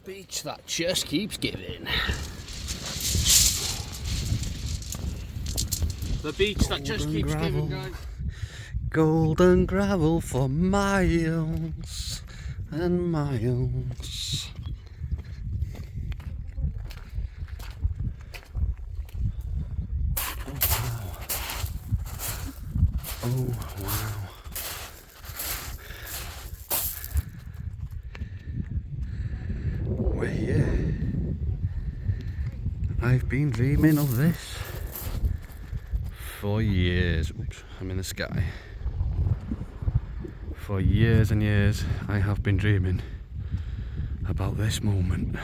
beach that just keeps giving. The beach that just keeps giving, guys. Golden gravel for miles and miles. Oh wow. We're here. I've been dreaming of this for years. Oops, I'm in the sky. For years and years I have been dreaming about this moment.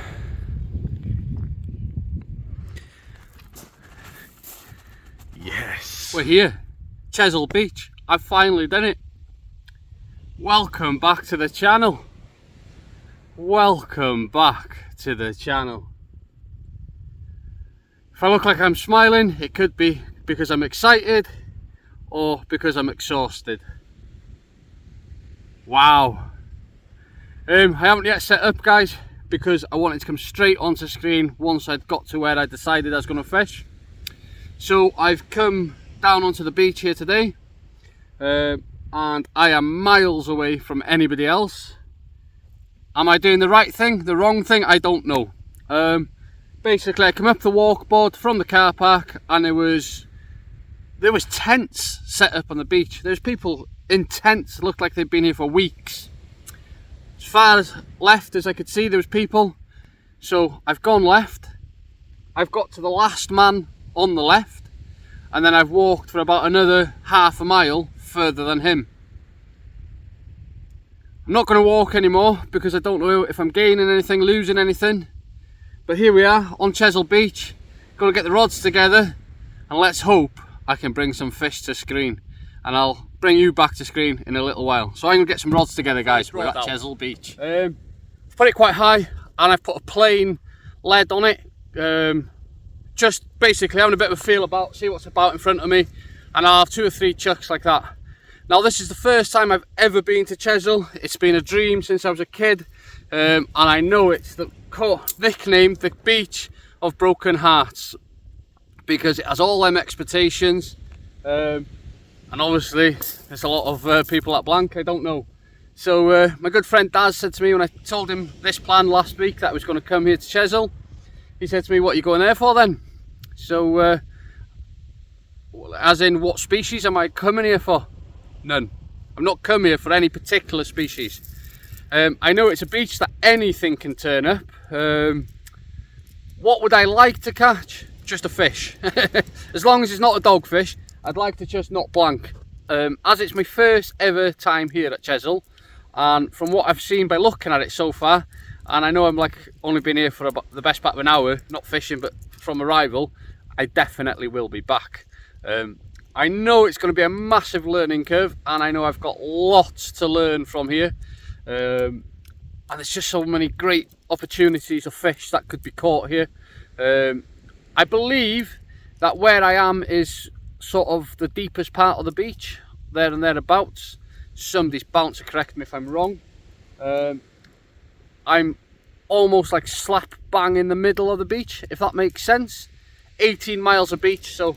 Yes. We're here. Chesil Beach. I've finally done it. Welcome back to the channel. Welcome back to the channel. If I look like I'm smiling, it could be because I'm excited or because I'm exhausted. Wow. I haven't yet set up, guys, because I wanted to come straight onto screen once I'd got to where I decided I was going to fish. So I've come down onto the beach here today, and I am miles away from anybody else. Am I doing the right thing, the wrong thing? I don't know. Basically, I come up the walkboard from the car park, and there was tents set up on the beach. There's people in tents, looked like they'd been here for weeks. As far as left as I could see, there was people. So I've gone left. I've got to the last man on the left, and then I've walked for about another half a mile further than him. I'm not going to walk anymore because I don't know if I'm gaining anything, losing anything. But here we are on Chesil Beach. Going to get the rods together, and let's hope I can bring some fish to screen. And I'll bring you back to screen in a little while. So I'm going to get some rods together, guys. We're at Chesil Beach. Put it quite high, and I've put a plain lead on it. Just basically having a bit of a feel about, see what's about in front of me, and I'll have 2 or 3 chucks like that. Now this is the first time I've ever been to Chesil. It's been a dream since I was a kid, and I know it's the nicknamed the beach of broken hearts because it has all them expectations, and obviously there's a lot of people that blank, I don't know. So my good friend Daz said to me when I told him this plan last week that I was going to come here to Chesil, he said to me, "What are you going there for then?" So as in, what species am I coming here for? None. I'm not coming here for any particular species. I know it's a beach that anything can turn up. What would I like to catch? Just a fish. As long as it's not a dogfish, I'd like to just not blank. As it's my first ever time here at Chesil, and from what I've seen by looking at it so far, and I know I'm like only been here for about the best part of an hour, not fishing, but from arrival, I definitely will be back. I know it's going to be a massive learning curve, and I know I've got lots to learn from here. And there's just so many great opportunities of fish that could be caught here. I believe that where I am is sort of the deepest part of the beach, there and thereabouts. Somebody's bound to correct me if I'm wrong. I'm almost like slap bang in the middle of the beach, if that makes sense. 18 miles of beach, so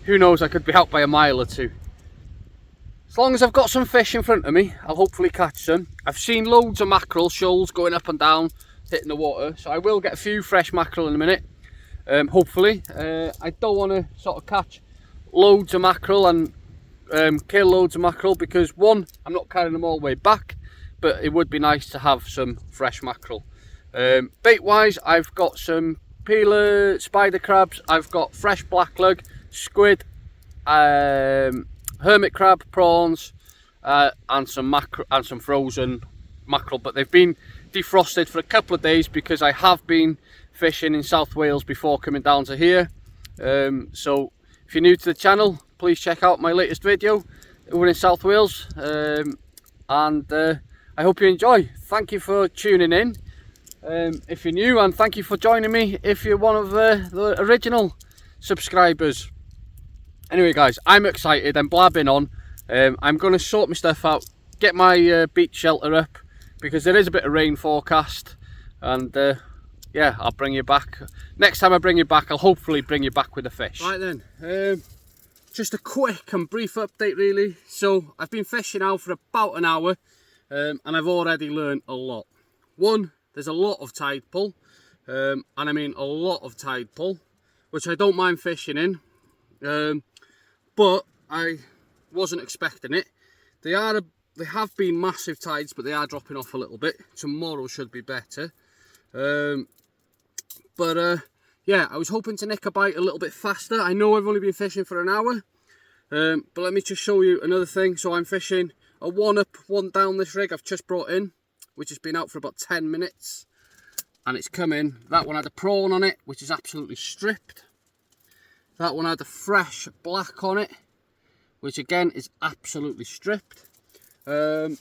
who knows, I could be out by a mile or 2. As long as I've got some fish in front of me, I'll hopefully catch some. I've seen loads of mackerel shoals going up and down, hitting the water, so I will get a few fresh mackerel in a minute, hopefully. I don't want to sort of catch loads of mackerel and kill loads of mackerel because, one, I'm not carrying them all the way back, but it would be nice to have some fresh mackerel. Bait wise, I've got some peeler spider crabs, I've got fresh black lug, squid, hermit crab, prawns, and some mackerel and some frozen mackerel, but they've been defrosted for a couple of days because I have been fishing in South Wales before coming down to here. So if you're new to the channel, please check out my latest video over in South Wales, and I hope you enjoy. Thank you for tuning in if you're new, and thank you for joining me if you're one of the original subscribers. Anyway guys, I'm excited, I'm blabbing on. I'm going to sort my stuff out, get my beach shelter up because there is a bit of rain forecast, and yeah, I'll bring you back. Next time I bring you back, I'll hopefully bring you back with a fish. Right then, just a quick and brief update really. So I've been fishing now for about an hour, and I've already learned a lot. One, there's a lot of tide pull, and I mean a lot of tide pull, which I don't mind fishing in, but I wasn't expecting it. They have been massive tides, but they are dropping off a little bit. Tomorrow should be better. Yeah, I was hoping to nick a bite a little bit faster. I know I've only been fishing for an hour, but let me just show you another thing. So I'm fishing a 1 up, 1 down this rig I've just brought in, which has been out for about 10 minutes. And it's come in. That one had a prawn on it, which is absolutely stripped. That one had a fresh black on it, which again is absolutely stripped. These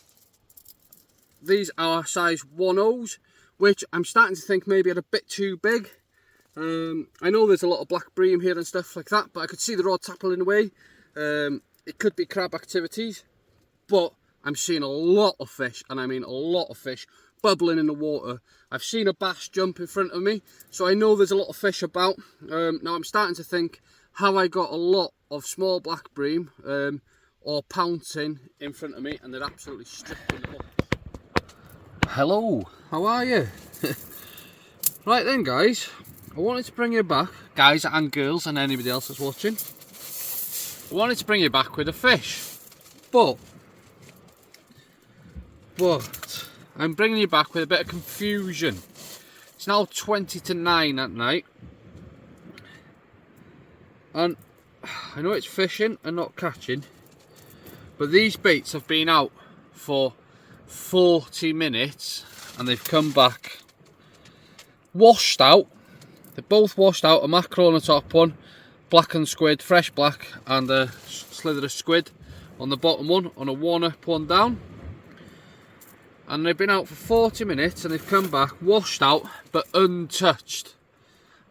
are size 1/0s, which I'm starting to think maybe are a bit too big. I know there's a lot of black bream here and stuff like that, but I could see the rod tapping away. It could be crab activities, but I'm seeing a lot of fish, and I mean a lot of fish, bubbling in the water. I've seen a bass jump in front of me, so I know there's a lot of fish about. Now I'm starting to think, have I got a lot of small black bream or pouncing in front of me, and they're absolutely stripping the hook. Hello, how are you? Right then guys, I wanted to bring you back, guys and girls and anybody else that's watching. I wanted to bring you back with a fish, but I'm bringing you back with a bit of confusion. It's now 20 to 9 at night, and I know it's fishing and not catching, but these baits have been out for 40 minutes and they've come back washed out. They're both washed out, a mackerel on the top one, blackened squid, fresh black, and a slither of squid on the bottom one, on a 1 up, 1 down. And they've been out for 40 minutes and they've come back washed out but untouched.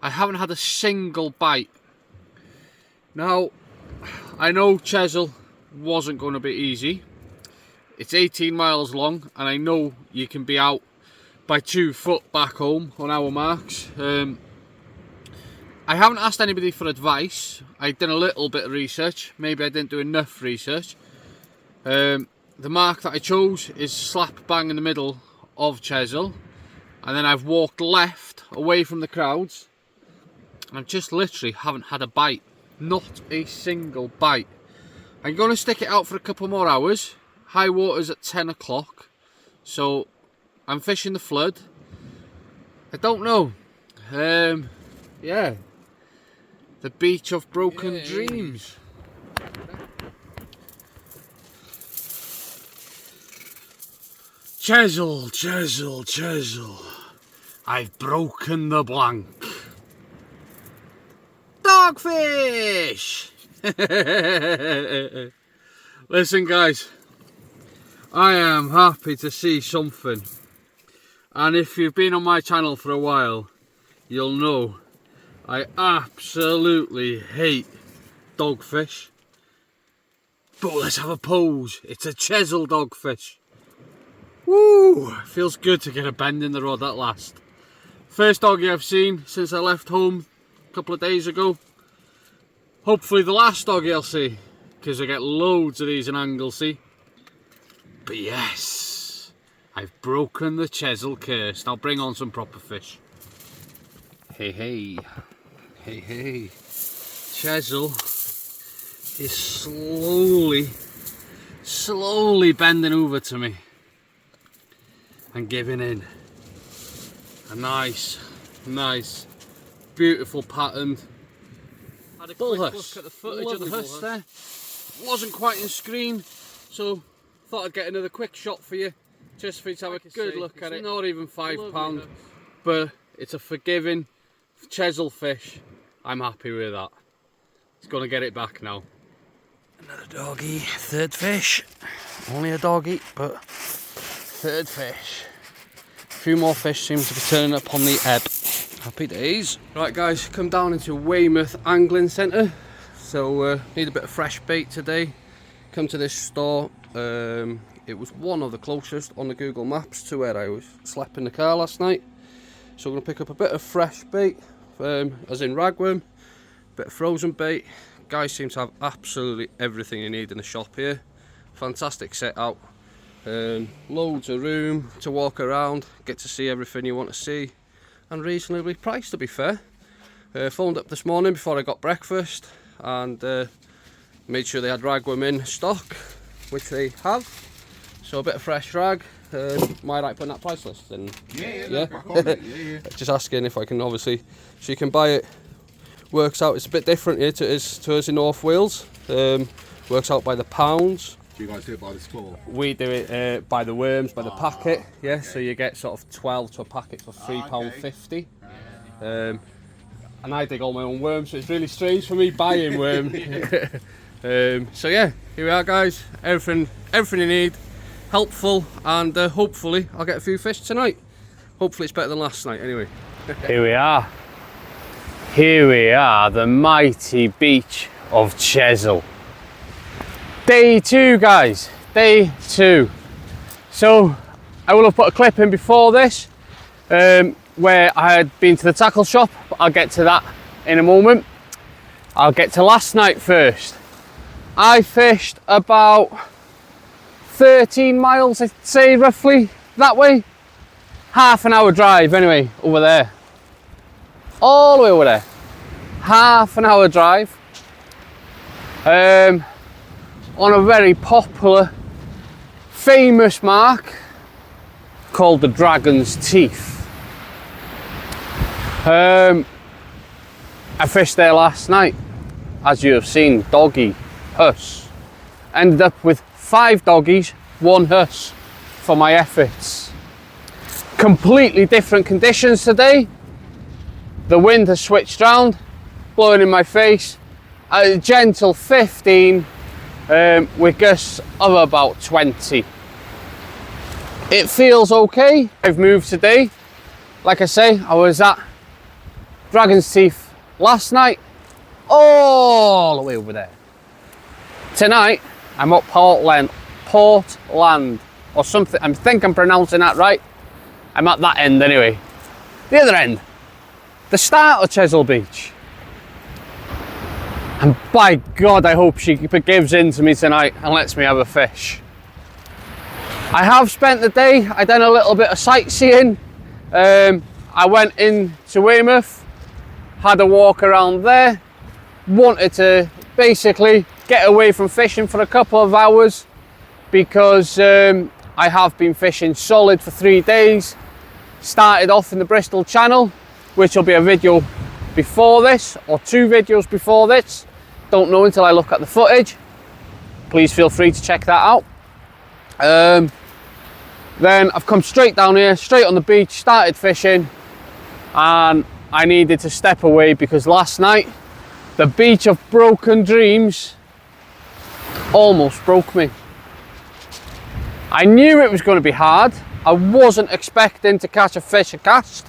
I haven't had a single bite. Now, I know chesil wasn't going to be easy. It's 18 miles long, and I know you can be out by 2 foot back home on our marks. I haven't asked anybody for advice. I've done a little bit of research. Maybe I didn't do enough research. The mark that I chose is slap bang in the middle of chesil, and then I've walked left away from the crowds, and I just literally haven't had a bite. Not a single bite. I'm going to stick it out for a couple more hours. High water's at 10 o'clock, so I'm fishing the flood. I don't know. Yeah, the beach of broken dreams. Chesil, chesil, chesil, I've broken the blank. Dogfish! Listen guys, I am happy to see something, and if you've been on my channel for a while, you'll know I absolutely hate dogfish. But let's have a pose. It's a chesil dogfish. Woo! Feels good to get a bend in the rod at last. First doggy I've seen since I left home a couple of days ago. Hopefully the last doggy I'll see, because I get loads of these in Anglesey. But yes, I've broken the chesil curse. I'll bring on some proper fish. Hey, hey. Hey, hey. Chesil is slowly bending over to me and giving in. A nice, beautiful patterned bull huss. Look at the footage of the huss there. Wasn't quite in screen, so thought I'd get another quick shot for you, just for you to have a good look at it. Not even £5, but it's a forgiving chesil fish. I'm happy with that. It's going to get it back now. Another doggy, third fish. Only a doggy, but third fish. A few more fish seem to be turning up on the ebb. Happy days. Right guys, come down into Weymouth Angling Centre. So need a bit of fresh bait today. Come to this store. It was one of the closest on the Google Maps to where I was slept in the car last night. So we're going to pick up a bit of fresh bait, as in ragworm, a bit of frozen bait. Guys seem to have absolutely everything you need in the shop here. Fantastic set out. Loads of room to walk around, get to see everything you want to see, and reasonably priced, to be fair. Phoned up this morning before I got breakfast and made sure they had ragworm in stock, which they have. So a bit of fresh rag. Am I right putting that price list in? Yeah. Just asking if I can, obviously, so you can buy it. Works out, it's a bit different here to us in North Wales. Works out by the pounds. Do you guys do it by the score? We do it by the worms, by the packet. Yeah, so you get sort of 12 to a packet for £3.50. And I dig all my own worms, so it's really strange for me buying worm. So yeah, here we are, guys. Everything you need, helpful, and hopefully I'll get a few fish tonight. Hopefully it's better than last night, anyway. Here we are. Here we are, the mighty beach of Chesil. Day 2, guys, day 2. So I will have put a clip in before this where I had been to the tackle shop, but I'll get to that in a moment. I'll get to last night first. I fished about 13 miles, I'd say, roughly that way. Half an hour drive anyway, over there. All the way over there. Half an hour drive. On a very popular, famous mark called the Dragon's Teeth. I fished there last night, as you have seen, doggy, huss. Ended up with 5 doggies, 1 huss for my efforts. Completely different conditions today. The wind has switched round, blowing in my face at a gentle 15 with gusts of about 20. It feels okay. I've moved today. Like I say, I was at Dragon's Teeth last night, all the way over there. Tonight, I'm up Portland or something. I think I'm pronouncing that right. I'm at that end anyway. The other end, the start of Chesil Beach. And by God, I hope she gives in to me tonight and lets me have a fish. I have spent the day, I done a little bit of sightseeing. I went into Weymouth, had a walk around there, wanted to basically get away from fishing for a couple of hours because I have been fishing solid for 3 days. Started off in the Bristol Channel, which will be a video before this, or 2 videos before this. Don't know until I look at the footage. Please feel free to check that out. Then I've come straight down here, straight on the beach, started fishing, and I needed to step away because last night, the beach of broken dreams almost broke me. I knew it was going to be hard. I wasn't expecting to catch a fish a cast,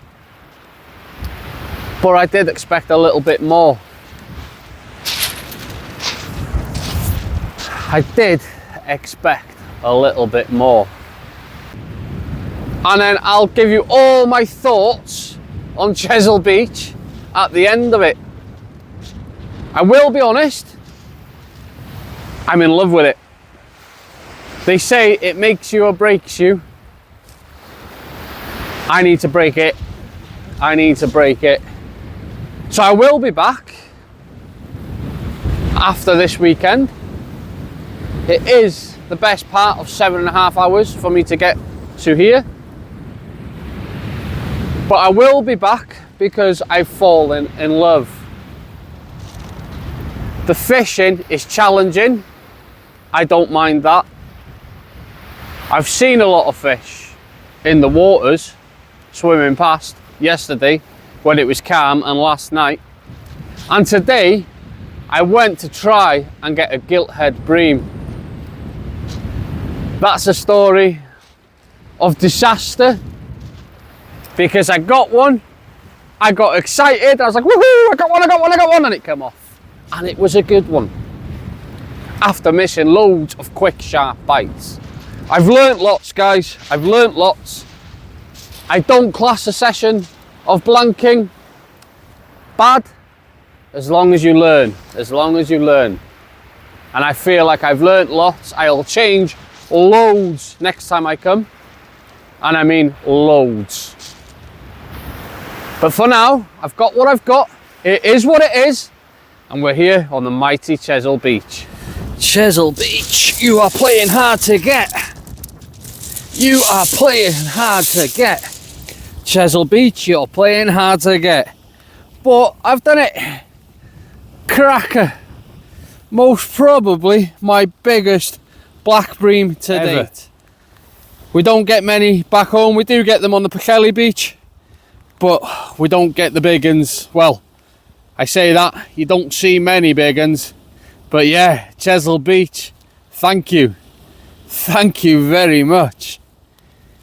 but I did expect a little bit more. I did expect a little bit more. And then I'll give you all my thoughts on Chesil Beach at the end of it. I will be honest, I'm in love with it. They say it makes you or breaks you. I need to break it. I need to break it. So I will be back after this weekend. It is the best part of 7.5 hours for me to get to here. But I will be back because I've fallen in love. The fishing is challenging. I don't mind that. I've seen a lot of fish in the waters swimming past yesterday when it was calm and last night. And today I went to try and get a gilthead bream. That's a story of disaster because I got one, I got excited, I was like, woohoo, I got one, and it came off. And it was a good one. After missing loads of quick, sharp bites. I've learnt lots, guys, I've learnt lots. I don't class a session of blanking. Bad, as long as you learn, as long as you learn. And I feel like I've learnt lots. I'll change loads next time I come. And I mean loads. But for now, I've got what I've got. It is what it is. And we're here on the mighty Chesil Beach. Chesil Beach, you are playing hard to get. You are playing hard to get. Chesil Beach, you're playing hard to get. But I've done it. Cracker. Most probably my biggest black bream to date. We don't get many back home. We do get them on the Pwllheli Beach, but we don't get the big uns. Well, I say that, you don't see many big uns. But yeah, Chesil Beach, thank you. Thank you very much.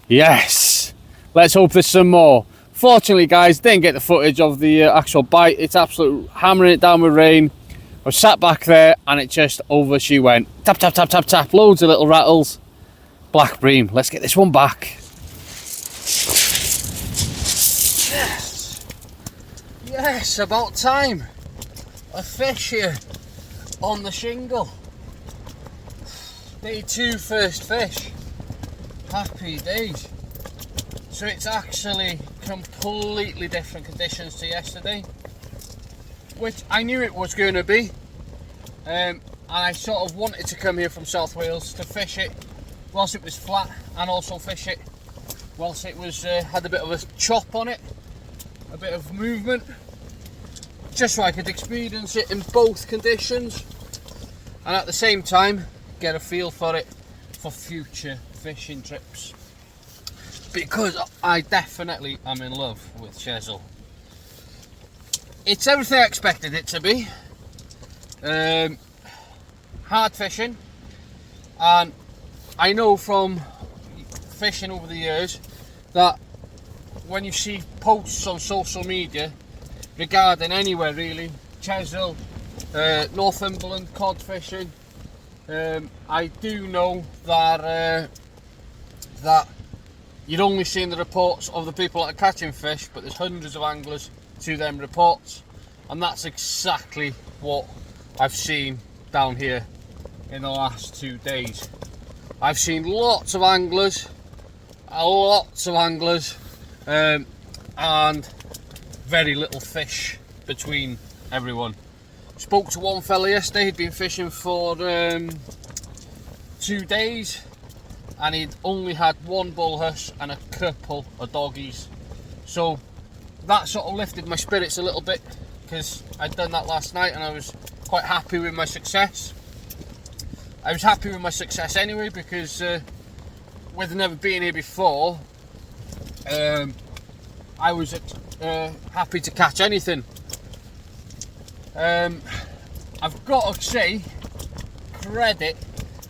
Yes. Let's hope there's some more. Fortunately, guys, didn't get the footage of the actual bite. It's absolutely hammering it down with rain. I was sat back there and it just over she went. Tap, tap, tap, tap, tap. Loads of little rattles. Black bream. Let's get this one back. Yes. Yes, about time. A fish here on the shingle. Day 2, first fish. Happy days. So it's actually completely different conditions to yesterday, which I knew it was going to be, and I sort of wanted to come here from South Wales to fish it whilst it was flat, and also fish it whilst it was had a bit of a chop on it, a bit of movement, just so I could experience it in both conditions, and at the same time get a feel for it for future fishing trips. Because I definitely am in love with Chesil. It's everything I expected it to be. Hard fishing, and I know from fishing over the years that when you see posts on social media regarding anywhere really, Chesil, Northumberland cod fishing, I do know that that you're only seeing the reports of the people that are catching fish, but there's hundreds of anglers to them reports, and that's exactly what I've seen down here in the last 2 days. I've seen lots of anglers, and very little fish between everyone. Spoke to one fella yesterday, he'd been fishing for 2 days, and he'd only had one bullhuss and a couple of doggies. So that sort of lifted my spirits a little bit, because I'd done that last night and I was quite happy with my success. I was happy with my success anyway, because with never being here before, I was happy to catch anything. I've got to say credit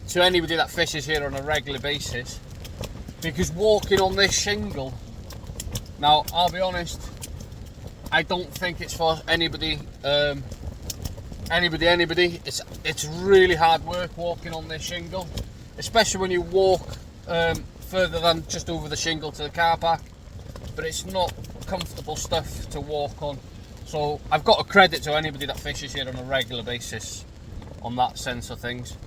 to anybody that fishes here on a regular basis, because walking on this shingle, now I'll be honest, I don't think it's for anybody, it's really hard work walking on this shingle, especially when you walk further than just over the shingle to the car park, but it's not comfortable stuff to walk on. So I've got to credit to anybody that fishes here on a regular basis on that sense of things.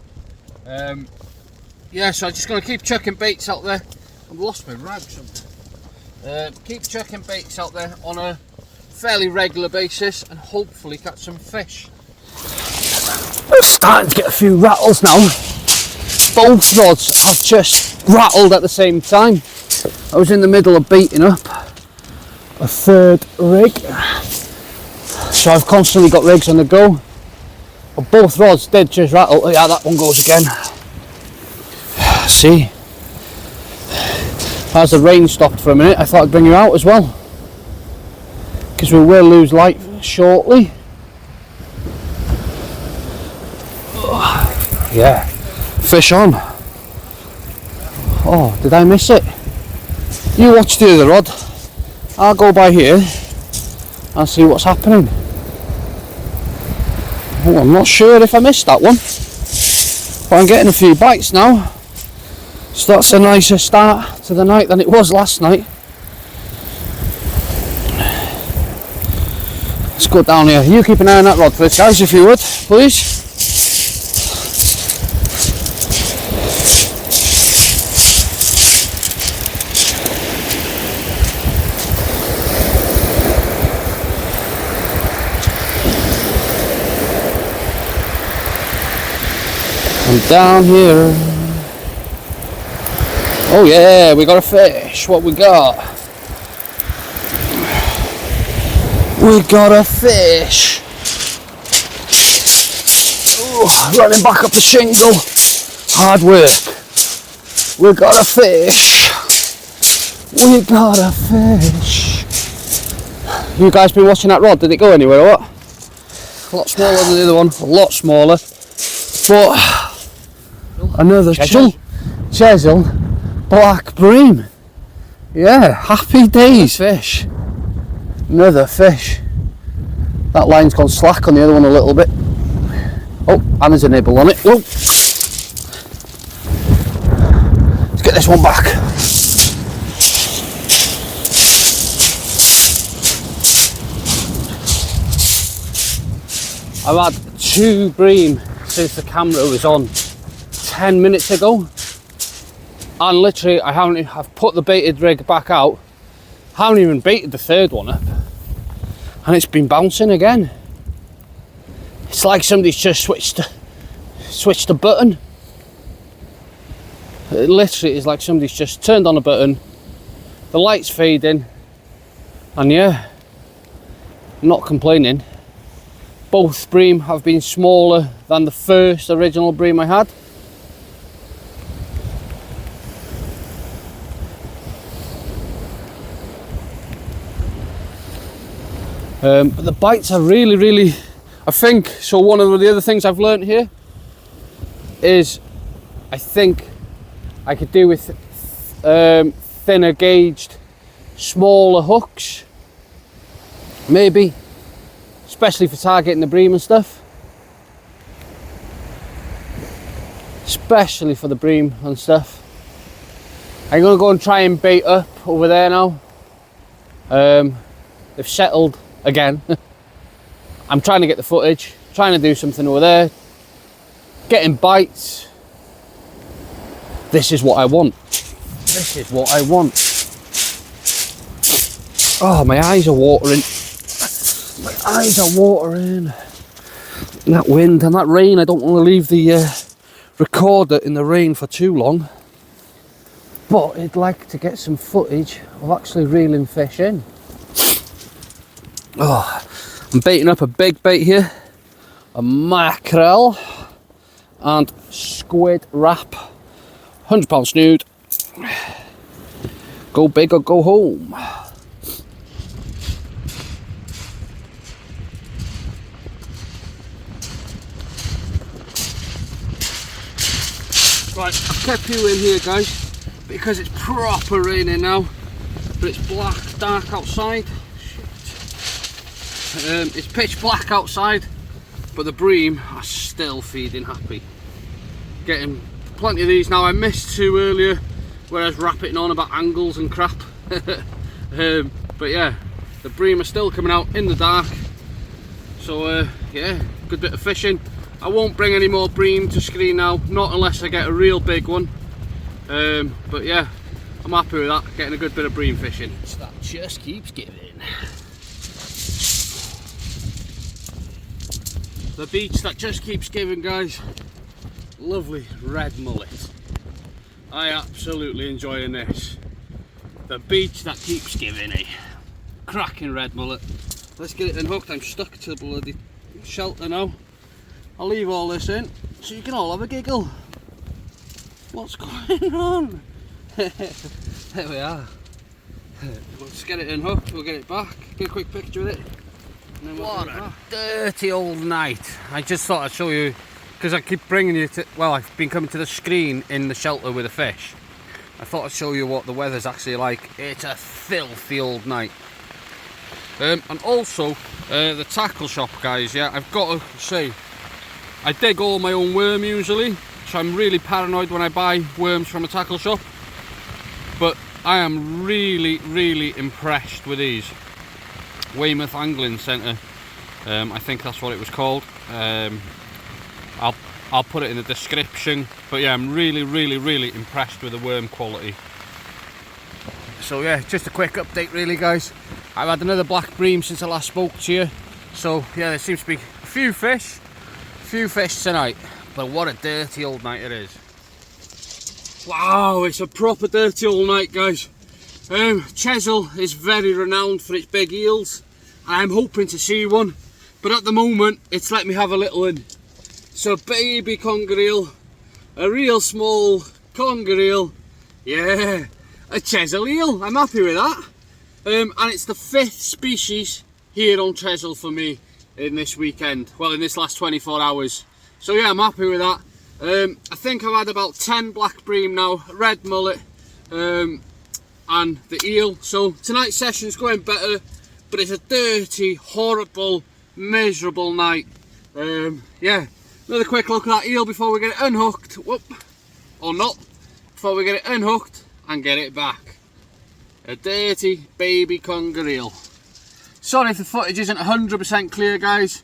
Yeah, so I'm just going to keep chucking baits out there. I've lost my rag somewhere. Keep chucking baits out there on a fairly regular basis and hopefully catch some fish. I'm starting to get a few rattles now. Both rods have just rattled at the same time. I was in the middle of beating up a third rig, so I've constantly got rigs on the go. But both rods did just rattle. Oh yeah, that one goes again. See? As the rain stopped for a minute, I thought I'd bring you out as well, because we will lose light shortly. Yeah, fish on. Oh, did I miss it? You watch the other rod. I'll go by here and see what's happening. Oh, I'm not sure if I missed that one, but I'm getting a few bites now, so that's a nicer start to the night than it was last night. go down here. You keep an eye on that rod first, guys, if you would, please. And down here. Oh yeah, we got a fish. What we got? We got a fish. Ooh, running back up the shingle. Hard work. We got a fish. We got a fish. You guys been watching that rod? Did it go anywhere or what? A lot smaller than the other one. A lot smaller. But another chesil black bream. Yeah, happy days. Fish. Another fish. That line's gone slack on the other one a little bit. Oh, and there's a nibble on it. Whoa. Let's get this one back. I've had 2 bream since the camera was on 10 minutes ago. And literally I've put the baited rig back out. Haven't even baited the 3rd one up. And it's been bouncing again. It's like somebody's just switched a button. It literally is like somebody's just turned on a button. The light's fading. And yeah, I'm not complaining. Both bream have been smaller than the first original bream I had. But the bites are really, I think, so one of the other things I've learned here is I think I could do with thinner gauged, smaller hooks, maybe, especially for targeting the bream and stuff. Especially for the bream and stuff. I'm going to go and try and bait up over there now. They've settled again. I'm trying to get the footage, trying to do something over there, getting bites. This is what I want. This is what I want. Oh, my eyes are watering. My eyes are watering. And that wind and that rain, I don't want to leave the recorder in the rain for too long. But I'd like to get some footage of actually reeling fish in. Oh, I'm baiting up a big bait here, a mackerel and squid wrap, 100-pound snood. Go big or go home. Right, I've kept you in here, guys, because it's proper raining now, but it's black, dark outside. It's pitch black outside, but the bream are still feeding happy. Getting plenty of these now. I missed 2 earlier where I was rapping on about angles and crap. But yeah, the bream are still coming out in the dark. So yeah, good bit of fishing. I won't bring any more bream to screen now, not unless I get a real big one. But yeah, I'm happy with that, getting a good bit of bream fishing. That just keeps giving. The beach that just keeps giving, guys. Lovely red mullet. I absolutely enjoying this. The beach that keeps giving, eh? Cracking red mullet. Let's get it unhooked. I'm stuck to the bloody shelter now. I'll leave all this in so you can all have a giggle. What's going on? There we are. Let's get it unhooked. We'll get it back. Get a quick picture of it. What a dirty old night. I just thought I'd show you, because I keep bringing you to, well, I've been coming to the screen in the shelter with a fish. I thought I'd show you what the weather's actually like. It's a filthy old night. And also, the tackle shop, guys, yeah, I've got to say, I dig all my own worm usually, so I'm really paranoid when I buy worms from a tackle shop. But I am really impressed with these. Weymouth Angling Centre. I think that's what it was called. I'll put it in the description. But yeah, I'm really impressed with the worm quality. So yeah, just a quick update really, guys. I've had another black bream since I last spoke to you. So yeah, there seems to be a few fish tonight. But what a dirty old night it is. Wow, it's a proper dirty old night, guys. Chesil is very renowned for its big eels. I'm hoping to see one, but at the moment it's let me have a little one. So baby conger eel, a real small conger eel, yeah, a chesil eel. I'm happy with that. And it's the 5th species here on Chesil for me in this weekend, well, in this last 24 hours. So yeah, I'm happy with that. I think I've had about 10 black bream now, red mullet, and the eel. So tonight's session's going better, but it's a dirty, horrible, miserable night. Yeah, another quick look at that eel before we get it unhooked. Whoop, or not, before we get it unhooked and get it back. A dirty baby conger eel. Sorry if the footage isn't 100% clear, guys.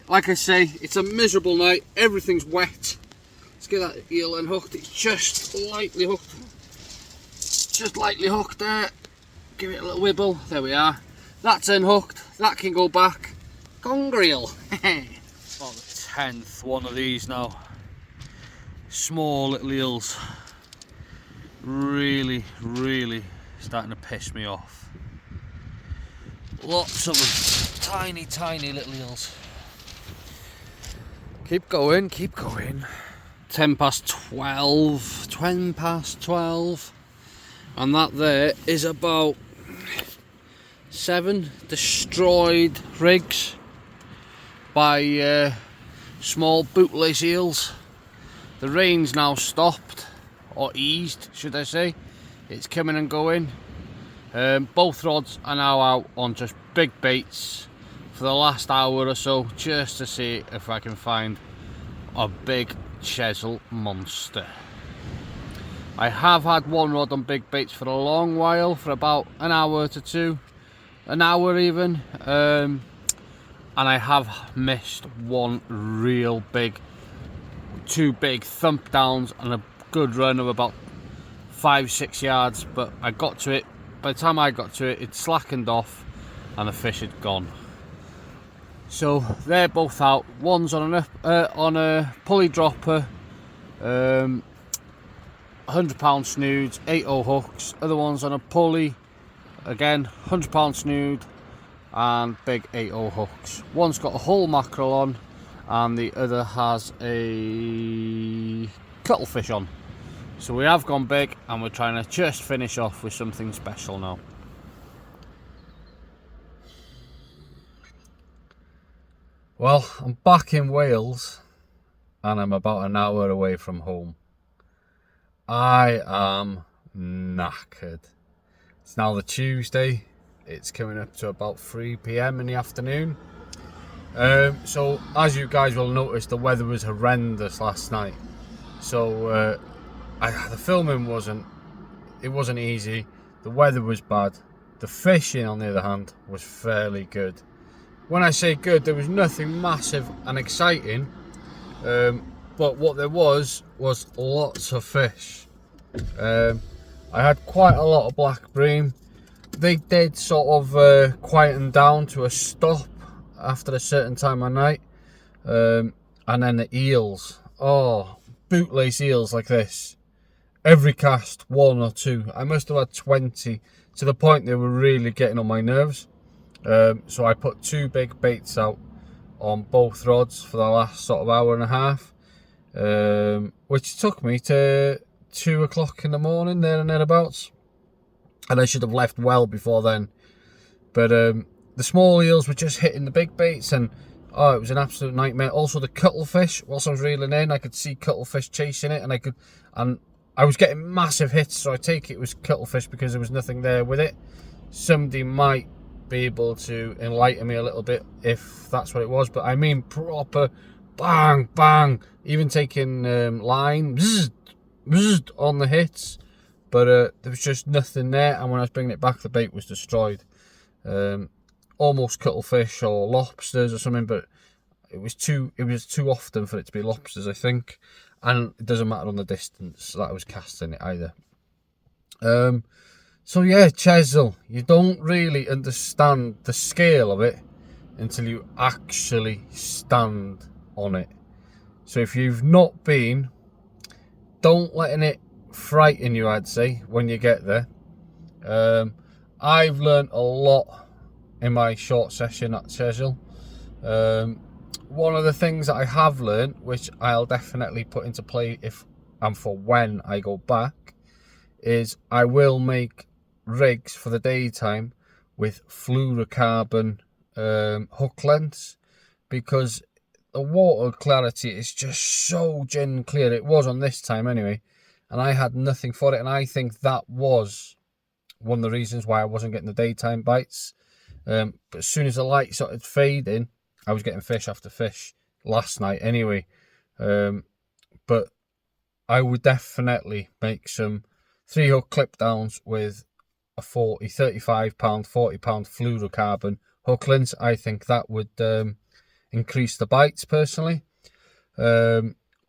Like I say, it's a miserable night, everything's wet. Let's get that eel unhooked. It's just lightly hooked. Just lightly hooked there. Give it a little wibble. There we are. That's unhooked. That can go back. Conger eel. About the 10th one of these now. Small little eels. Really starting to piss me off. Lots of them. Tiny little eels. Keep going, keep going. 10 past 12, 20 past 12, and that there is about 7 destroyed rigs by small bootlace eels. The rain's now stopped, or eased should I say. It's coming and going. Both rods are now out on just big baits for the last hour or so, just to see if I can find a big chesil monster. I have had one rod on big baits for a long while, for about an hour to 2, an hour even, and I have missed one real big, 2 big thump downs and a good run of about 5-6 yards, but I got to it. By the time I got to it, it slackened off and the fish had gone. So they're both out. One's on a pulley dropper, 100-pound snoods, 8/0 hooks. Other one's on a pulley, again 100-pound snood and big 8/0 hooks. One's got a whole mackerel on, and the other has a cuttlefish on. So we have gone big, and we're trying to just finish off with something special now. Well, I'm back in Wales and I'm about an hour away from home. I am knackered. It's now the Tuesday. It's coming up to about 3 PM in the afternoon. So as you guys will notice, the weather was horrendous last night. So the filming wasn't easy. The weather was bad. The fishing, on the other hand, was fairly good. When I say good, there was nothing massive and exciting, but what there was lots of fish. I had quite a lot of black bream. They did sort of quieten down to a stop after a certain time of night, and then the eels. Oh, bootlace eels like this. Every cast, 1 or 2. I must have had 20, to the point they were really getting on my nerves. So I put 2 big baits out on both rods for the last sort of hour and a half, which took me to 2 o'clock in the morning, there and thereabouts. And I should have left well before then. But the small eels were just hitting the big baits, and oh, it was an absolute nightmare. Also the cuttlefish, whilst I was reeling in, I could see cuttlefish chasing it, and I was getting massive hits, so I take it was cuttlefish because there was nothing there with it. Somebody might be able to enlighten me a little bit if that's what it was, but I mean proper bang bang, even taking line bzzz, bzzz, on the hits, but there was just nothing there, and when I was bringing it back the bait was destroyed. almost cuttlefish or lobsters or something, but it was too often for it to be lobsters, I think. And it doesn't matter on the distance that I was casting it either. So yeah, chesil, you don't really understand the scale of it until you actually stand on it. So if you've not been, don't letting it frighten you, I'd say, when you get there. I've learnt a lot in my short session at chesil. One of the things that I have learnt, which I'll definitely put into play if and for when I go back, is I will make rigs for the daytime with fluorocarbon hook lengths, because the water clarity is just so gin clear. It was on this time anyway, and I had nothing for it, and I think that was one of the reasons why I wasn't getting the daytime bites. But as soon as the light started fading, I was getting fish after fish last night anyway. But I would definitely make some 3-hook clip downs with a 35 pound, 40 pound fluorocarbon hook length. I think that would increase the bites personally.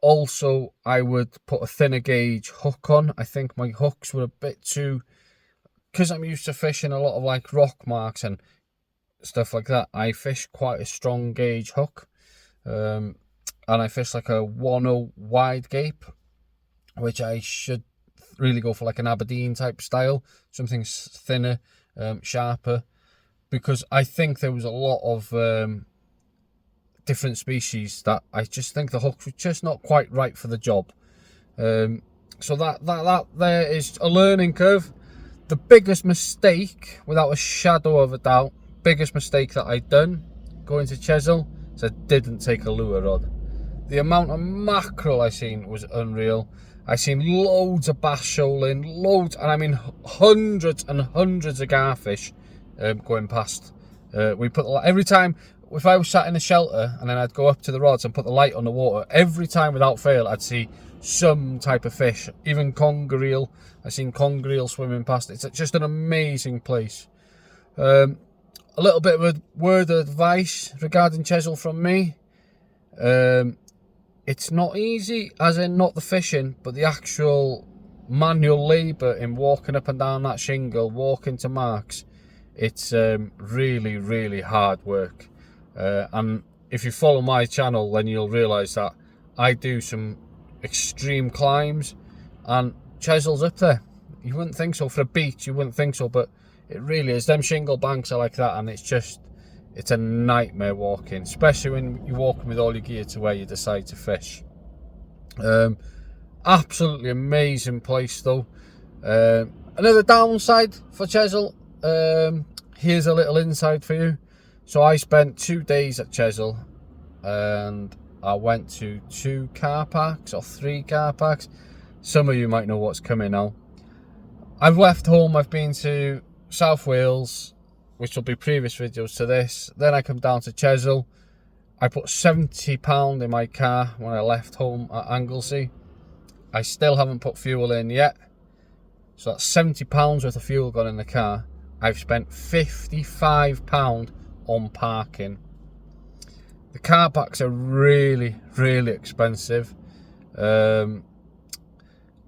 Also, I would put a thinner gauge hook on. I think my hooks were a bit too, because I'm used to fishing a lot of like rock marks and stuff like that. I fish quite a strong gauge hook, and I fish like a 1/0 wide gape, which I should really go for like an Aberdeen type style, something thinner, sharper, because I think there was a lot of different species that I just think the hooks were just not quite right for the job. So that there is a learning curve. The biggest mistake, without a shadow of a doubt, biggest mistake that I'd done going to chesil is I didn't take a lure rod. The amount of mackerel I seen was unreal. I seen loads of bass shoaling, loads, and I mean hundreds and hundreds of garfish going past. We put every time, if I was sat in a shelter and then I'd go up to the rods and put the light on the water, every time without fail I'd see some type of fish, even conger eel. I seen conger eel swimming past. It's just an amazing place. A little bit of a word of advice regarding chesil from me. It's not easy, as in not the fishing, but the actual manual labour in walking up and down that shingle, walking to marks. It's really, really hard work. And if you follow my channel, then you'll realise that I do some extreme climbs, and chesil's up there. You wouldn't think so for a beach, you wouldn't think so, but it really is. Them shingle banks are like that, and it's a nightmare walking, especially when you're walking with all your gear to where you decide to fish. Absolutely amazing place though. Another downside for chesil, here's a little inside for you. So I spent 2 days at chesil, and I went to 2 car parks or 3 car parks. Some of you might know what's coming now. I've left home, I've been to South Wales, which will be previous videos to this. Then I come down to chesil. I put £70 in my car when I left home at Anglesey. I still haven't put fuel in yet. So that's £70 worth of fuel gone in the car. I've spent £55 on parking. The car parks are really, really expensive.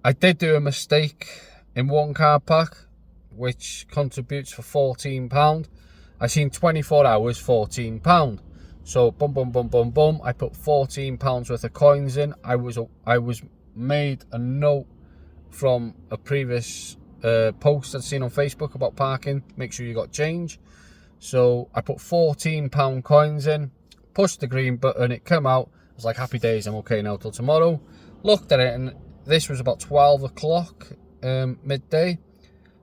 I did do a mistake in one car park, which contributes for £14. I seen 24 hours, £14. So boom, boom, boom, boom, boom. I put £14 worth of coins in. I was made a note from a previous post I'd seen on Facebook about parking. Make sure you got change. So I put £14 coins in, pushed the green button, it came out. I was like, happy days, I'm okay now till tomorrow. Looked at it, and this was about 12 o'clock midday,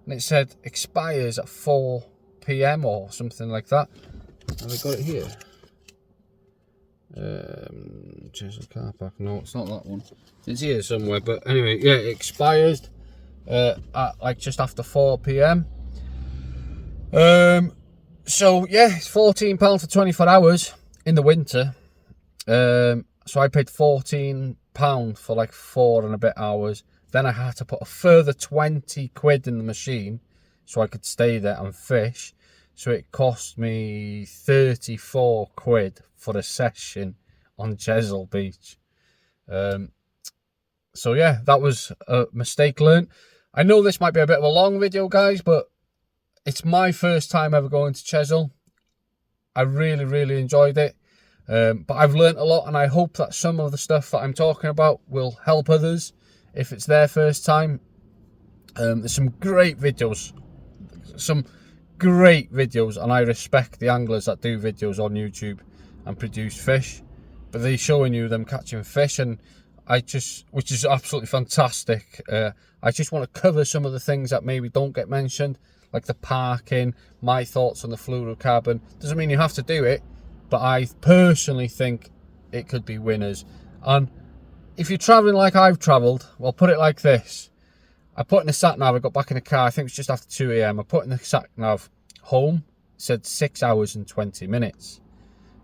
and it said expires at 4 PM or something like that. Have I got it here? Chesil car park. No, it's not that one. It's here somewhere, but anyway, yeah, it expires at like just after 4 PM. So yeah, it's £14 for 24 hours in the winter. So I paid £14 for like 4 and a bit hours. Then I had to put a further 20 quid in the machine so I could stay there and fish. So it cost me 34 quid for a session on Chesil Beach. So yeah, that was a mistake learned. I know this might be a bit of a long video, guys, but it's my first time ever going to Chesil. I really enjoyed it. But I've learnt a lot, and I hope that some of the stuff that I'm talking about will help others if it's their first time. There's some great videos, and I respect the anglers that do videos on YouTube and produce fish, but they're showing you them catching fish, and which is absolutely fantastic. I just want to cover some of the things that maybe don't get mentioned, like the parking, my thoughts on the fluorocarbon. Doesn't mean you have to do it, but I personally think it could be winners. And if you're travelling like I've travelled, well, put it like this. I put in the sat-nav, I got back in the car, I think it was just after 2 AM. I put in the sat-nav home, it said 6 hours and 20 minutes.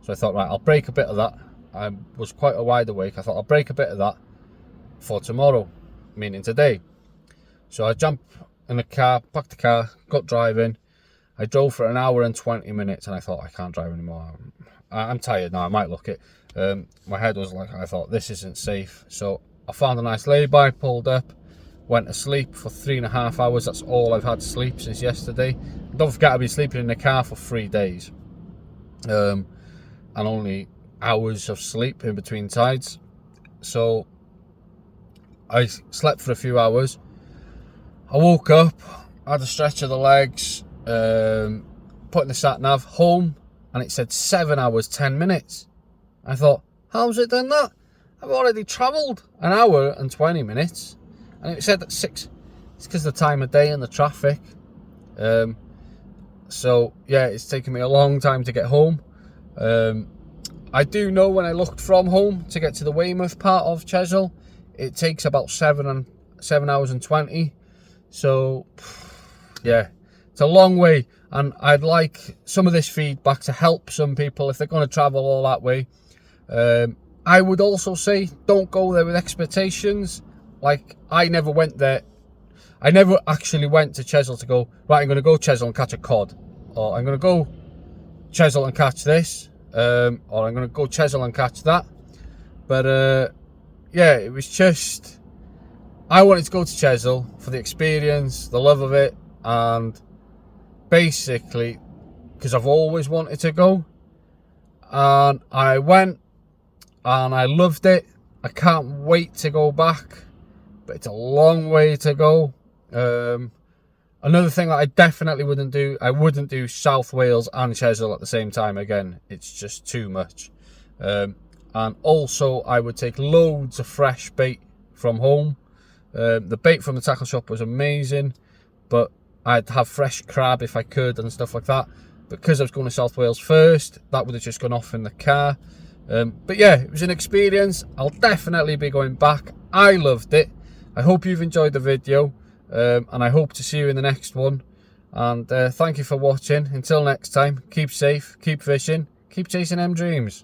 So I thought, right, I'll break a bit of that. I was quite a wide awake. I thought I'll break a bit of that for tomorrow, meaning today. So I jumped in the car, parked the car, got driving. I drove for an hour and 20 minutes, and I thought, I can't drive anymore. I'm tired now, I might look it. My head was like, I thought, this isn't safe. So I found a nice lay-by, pulled up, went to sleep for 3.5 hours. That's all I've had to sleep since yesterday. Don't forget, I've been sleeping in the car for 3 days. And only hours of sleep in between tides. So I slept for a few hours. I woke up, had a stretch of the legs, put in the sat-nav home, and it said 7 hours 10 minutes. I thought, how's it done that? I've already travelled an hour and 20 minutes. And it said that 6. It's because of the time of day and the traffic. So yeah, it's taken me a long time to get home. I do know when I looked from home to get to the Weymouth part of Chesil, it takes about 7 hours and 20. So yeah, it's a long way, and I'd like some of this feedback to help some people if they're going to travel all that way. I would also say, don't go there with expectations. Like, I never went there. I never actually went to Chesil to go, right, I'm going to go Chesil and catch a cod. Or I'm going to go Chesil and catch this. Or I'm going to go Chesil and catch that. But, yeah, it was just, I wanted to go to Chesil for the experience, the love of it, and basically, because I've always wanted to go. And I went, and I loved it. I can't wait to go back. But it's a long way to go. Another thing that I definitely wouldn't do, I wouldn't do South Wales and Chesil at the same time again. It's just too much. And also, I would take loads of fresh bait from home. The bait from the tackle shop was amazing, but I'd have fresh crab if I could and stuff like that. Because I was going to South Wales first, that would have just gone off in the car. But yeah, it was an experience. I'll definitely be going back. I loved it. I hope you've enjoyed the video, and I hope to see you in the next one. And thank you for watching. Until next time, keep safe, keep fishing, keep chasing them dreams.